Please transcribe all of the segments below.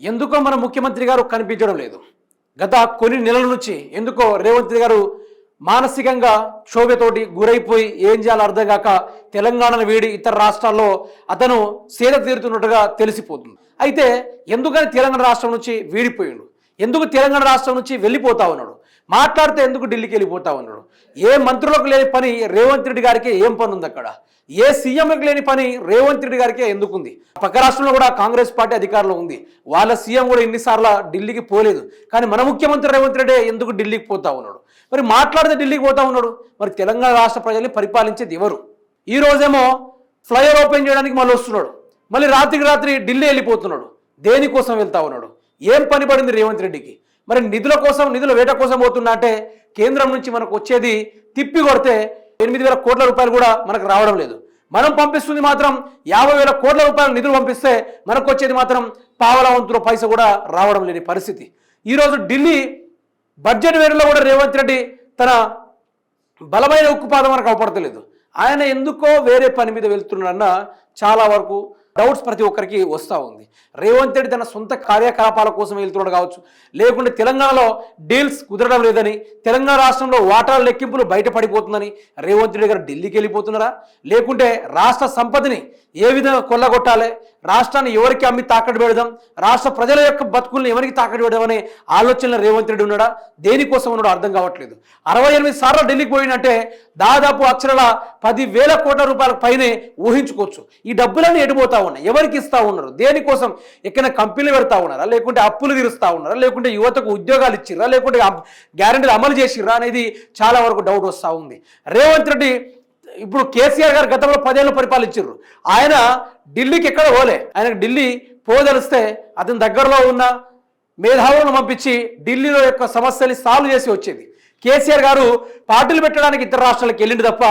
ఎందుకో మన ముఖ్యమంత్రి గారు కనిపించడం లేదు. గత కొన్ని నెలల నుంచి ఎందుకో రేవంత్ రెడ్డి గారు మానసికంగా క్షోభతోటి గురైపోయి ఏం చేయాలో అర్థం కాక తెలంగాణను వీడి ఇతర రాష్ట్రాల్లో అతను సేద తీరుతున్నట్టుగా తెలిసిపోతుంది. అయితే ఎందుకని తెలంగాణ రాష్ట్రం నుంచి వీడిపోయిండు, ఎందుకు తెలంగాణ రాష్ట్రం నుంచి వెళ్ళిపోతా ఉన్నాడు, మాట్లాడితే ఎందుకు ఢిల్లీకి వెళ్ళిపోతా ఉన్నాడు? ఏ మంత్రులకు లేని పని రేవంత్ రెడ్డి గారికి ఏం పని ఉంది అక్కడ? ఏ సీఎంలకు లేని పని రేవంత్ రెడ్డి గారికి ఎందుకుంది? పక్క రాష్ట్రంలో కూడా కాంగ్రెస్ పార్టీ అధికారంలో ఉంది, వాళ్ళ సీఎం కూడా ఎన్నిసార్లు ఢిల్లీకి పోలేదు. కానీ మన ముఖ్యమంత్రి రేవంత్ రెడ్డి ఎందుకు ఢిల్లీకి పోతా ఉన్నాడు? మరి మాట్లాడితే ఢిల్లీకి పోతా ఉన్నాడు. మరి తెలంగాణ రాష్ట్ర ప్రజల్ని పరిపాలించేది ఎవరు? ఈ రోజేమో ఫ్లైఓవర్ ఓపెన్ చేయడానికి మళ్ళీ వస్తున్నాడు, మళ్ళీ రాత్రికి రాత్రి ఢిల్లీ వెళ్ళిపోతున్నాడు. దేనికోసం వెళ్తా ఉన్నాడు? ఏం పని పడింది రేవంత్ రెడ్డికి? మరి నిధుల కోసం, నిధుల వేట కోసం పోతున్నా అంటే కేంద్రం నుంచి మనకు వచ్చేది తిప్పి కొడితే 8,000 కోట్ల రూపాయలు కూడా మనకు రావడం లేదు. మనం పంపిస్తుంది మాత్రం 50,000 కోట్ల రూపాయలు నిధులు పంపిస్తే మనకు వచ్చేది మాత్రం పావలా వంతుల పైస కూడా రావడం లేని పరిస్థితి. ఈరోజు ఢిల్లీ బడ్జెట్ వేరులో కూడా రేవంత్ రెడ్డి తన బలమైన ఉక్కుపాదం మనకు అవపడతలేదు. ఆయన ఎందుకో వేరే పని మీద వెళ్తున్నాడన్న చాలా వరకు డౌట్స్ ప్రతి ఒక్కరికి వస్తూ ఉంది. రేవంత్ రెడ్డి తన సొంత కార్యకలాపాల కోసం వెళ్తున్నాడు కావచ్చు, లేకుంటే తెలంగాణలో డీల్స్ కుదరడం లేదని, తెలంగాణ రాష్ట్రంలో వాటాల లెక్కింపులు బయటపడిపోతుందని రేవంత్ రెడ్డి గారు ఢిల్లీకి వెళ్ళిపోతున్నారా? లేకుంటే రాష్ట్ర సంపదని ఏ విధంగా కొల్లగొట్టాలి, రాష్ట్రాన్ని ఎవరికి అమ్మి తాకట్టు పెడదాం, రాష్ట్ర ప్రజల యొక్క బతుకుల్ని ఎవరికి తాకట్టు పెడదాం అనే ఆలోచనలో రేవంత్ రెడ్డి ఉన్నాడా? దేనికోసం ఉన్నాడో అర్థం కావట్లేదు. 68 సార్లు ఢిల్లీకి పోయినట్టే దాదాపు అక్షరాల 10,000 కోట్ల రూపాయల పైనే ఊహించుకోవచ్చు. ఈ డబ్బులన్నీ ఎడిపోతా ఉన్నాయి, ఎవరికి ఇస్తా ఉన్నారు? దేనికోసం? ఎక్కడైనా కంపెనీలు పెడతా ఉన్నారా, లేకుంటే అప్పులు తీరుస్తా ఉన్నారా, లేకుంటే యువతకు ఉద్యోగాలు ఇచ్చిర్రా, లేకుంటే గ్యారెంటీలు అమలు చేసిర్రా అనేది చాలా వరకు డౌట్ వస్తూ ఉంది. రేవంత్ రెడ్డి ఇప్పుడు కేసీఆర్ గారు గతంలో 10 ఏళ్ళు పరిపాలించారు, ఆయన ఢిల్లీకి ఎక్కడ పోలే. ఆయనకు ఢిల్లీ పోదలిస్తే అతని దగ్గరలో ఉన్న మేధావులను పంపించి ఢిల్లీలో యొక్క సమస్యని సాల్వ్ చేసి వచ్చేది. కేసీఆర్ గారు పార్టీలు పెట్టడానికి ఇతర రాష్ట్రాలకు వెళ్ళింది తప్ప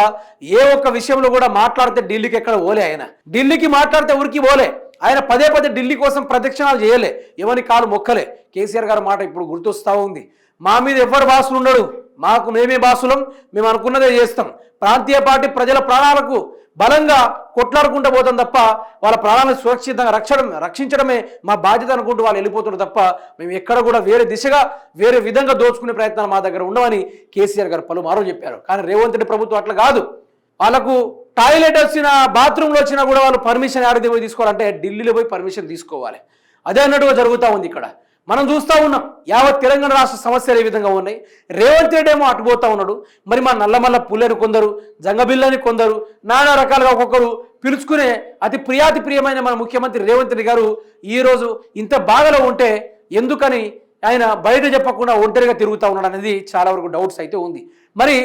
ఏ ఒక్క విషయంలో కూడా మాట్లాడితే ఢిల్లీకి ఎక్కడ పోలే. ఆయన ఢిల్లీకి మాట్లాడితే ఊరికి పోలే. ఆయన పదే ఢిల్లీ కోసం ప్రదక్షిణాలు చేయలే, ఎవరి కాలు మొక్కలే. కేసీఆర్ గారి మాట ఇప్పుడు గుర్తొస్తా ఉంది. మా మీద ఎవరు బాసులు ఉండడు, మాకు మేమే బాసులం, మేము అనుకున్నదే చేస్తాం. ప్రాంతీయ పార్టీ ప్రజల ప్రాణాలకు బలంగా కొట్లాడుకుంటూ పోతాం తప్ప వాళ్ళ ప్రాణాలను సురక్షితంగా రక్షించడమే మా బాధ్యత అనుకుంటూ వాళ్ళు వెళ్ళిపోతున్నారు తప్ప మేము ఎక్కడ కూడా వేరే దిశగా వేరే విధంగా దోచుకునే ప్రయత్నాలు మా దగ్గర ఉండవని కేసీఆర్ గారు పలుమారు చెప్పారు. కానీ రేవంత్ రెడ్డి ప్రభుత్వం అట్లా కాదు. వాళ్ళకు టాయిలెట్ వచ్చినా, బాత్రూంలో వచ్చినా కూడా వాళ్ళు పర్మిషన్ ఆడితే పోయి తీసుకోవాలంటే ఢిల్లీలో పోయి పర్మిషన్ తీసుకోవాలి. అదే అన్నట్టుగా జరుగుతూ ఉంది ఇక్కడ. మనం చూస్తూ ఉన్నాం యావత్ తెలంగాణ రాష్ట్ర సమస్యలు ఏ విధంగా ఉన్నాయి. రేవంత్ రెడ్డి ఏమో అటుపోతూ ఉన్నాడు, మరి మా నల్లమల్ల పుల్లని కొందరు, జంగబిల్లని కొందరు, నానా రకాలుగా ఒక్కొక్కరు పిలుచుకునే అతి ప్రియమైన మన ముఖ్యమంత్రి రేవంత్ రెడ్డి గారు ఈరోజు ఇంత బాధలో ఉంటే ఎందుకని ఆయన బయట చెప్పకుండా ఒంటరిగా తిరుగుతూ ఉన్నాడు అనేది చాలా వరకు డౌట్స్ అయితే ఉంది. మరి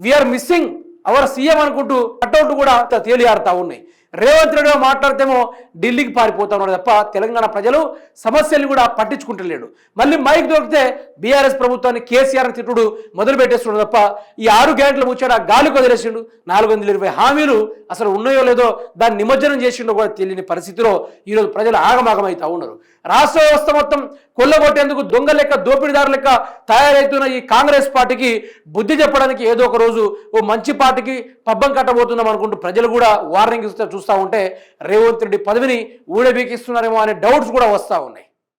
వీఆర్ మిస్సింగ్ అవర్ సీఎం అనుకుంటూ కట్అవుట్ కూడా తేలియారుతా ఉన్నాయి. రేవంత్ రెడ్డి మాట్లాడితేమో ఢిల్లీకి పారిపోతా ఉన్నాడు తప్ప తెలంగాణ ప్రజలు సమస్యల్ని కూడా పట్టించుకుంటలేడు. మళ్ళీ మైక్ దొరికితే బీఆర్ఎస్ ప్రభుత్వాన్ని కేసీఆర్ తిట్టుడు మొదలు పెట్టేస్తున్నాడు తప్ప ఈ 6 గ్యారెంటీలు ముచ్చాడు గాలికి వదిలేసిండు. 420 హామీలు అసలు ఉన్నాయో లేదో దాన్ని నిమజ్జనం చేసిండో కూడా తెలియని పరిస్థితిలో ఈరోజు ప్రజలు ఆగమాగమవుతా ఉన్నారు. రాష్ట్ర వ్యవస్థ మొత్తం కొల్లగొట్టేందుకు దొంగ లెక్క, దోపిడీదారు లెక్క తయారవుతున్న ఈ కాంగ్రెస్ పార్టీకి బుద్ధి చెప్పడానికి ఏదో ఒక రోజు ఓ మంచి పార్టీకి పబ్బం కట్టబోతున్నాం అనుకుంటూ ప్రజలు కూడా వార్నింగ్ చూస్తూ ఉంటే రేవంత్ రెడ్డి పదవిని ఊడబీకిస్తున్నారేమో అనే డౌట్స్ కూడా వస్తూ ఉన్నాయి.